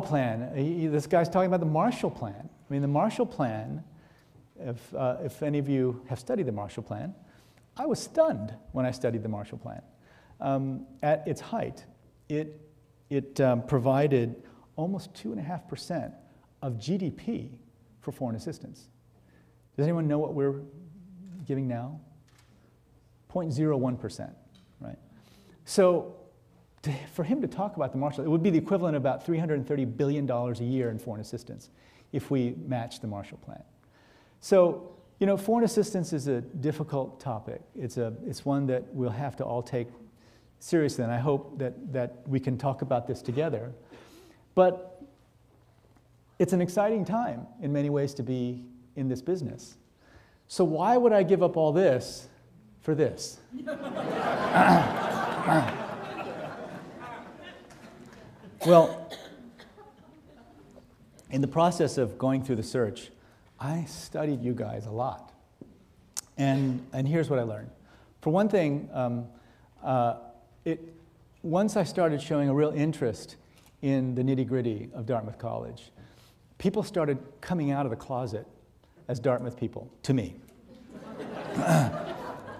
Plan. This guy's talking about the Marshall Plan. I mean, the Marshall Plan, if any of you have studied the Marshall Plan, I was stunned when I studied the Marshall Plan. At its height, it provided almost 2.5% of GDP for foreign assistance. Does anyone know what we're giving now? 0.01%, right? So for him to talk about the Marshall, it would be the equivalent of about $330 billion a year in foreign assistance if we matched the Marshall Plan. So, you know, foreign assistance is a difficult topic. It's one that we'll have to all take seriously, and I hope that we can talk about this together. But it's an exciting time in many ways to be in this business. So why would I give up all this for this? Well, in the process of going through the search, I studied you guys a lot. And here's what I learned. For one thing, once I started showing a real interest in the nitty-gritty of Dartmouth College, people started coming out of the closet as Dartmouth people to me.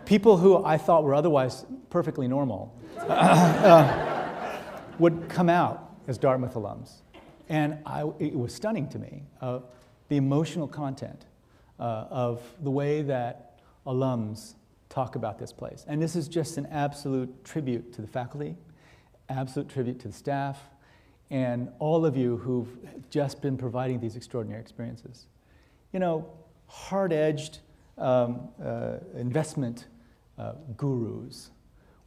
People who I thought were otherwise perfectly normal would come out as Dartmouth alums. And it was stunning to me, the emotional content of the way that alums talk about this place. And this is just an absolute tribute to the faculty, absolute tribute to the staff, and all of you who've just been providing these extraordinary experiences. You know, hard-edged investment gurus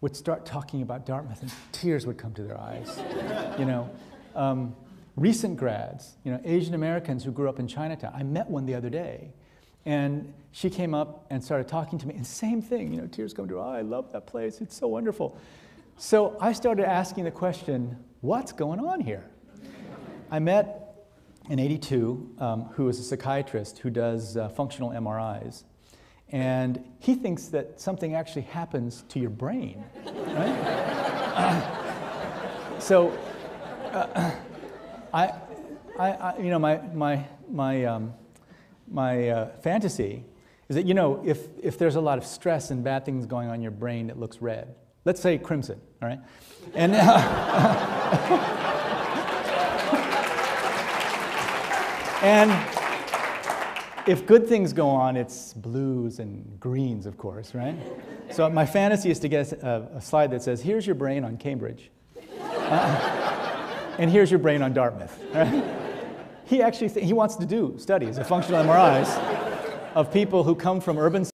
would start talking about Dartmouth and tears would come to their eyes. You know, recent grads, you know, Asian Americans who grew up in Chinatown. I met one the other day, and she came up and started talking to me, and same thing, you know, tears come to her eye. I love that place, it's so wonderful. So I started asking the question, what's going on here? I met an 82 who is a psychiatrist who does functional MRIs. And he thinks that something actually happens to your brain, right? So, you know, my fantasy is that, you know, if there's a lot of stress and bad things going on in your brain, it looks red. Let's say crimson, all right? And and if good things go on, it's blues and greens, of course, right? So my fantasy is to get a slide that says, here's your brain on Cambridge, and here's your brain on Dartmouth. Right? He actually he wants to do studies of functional MRIs of people who come from urban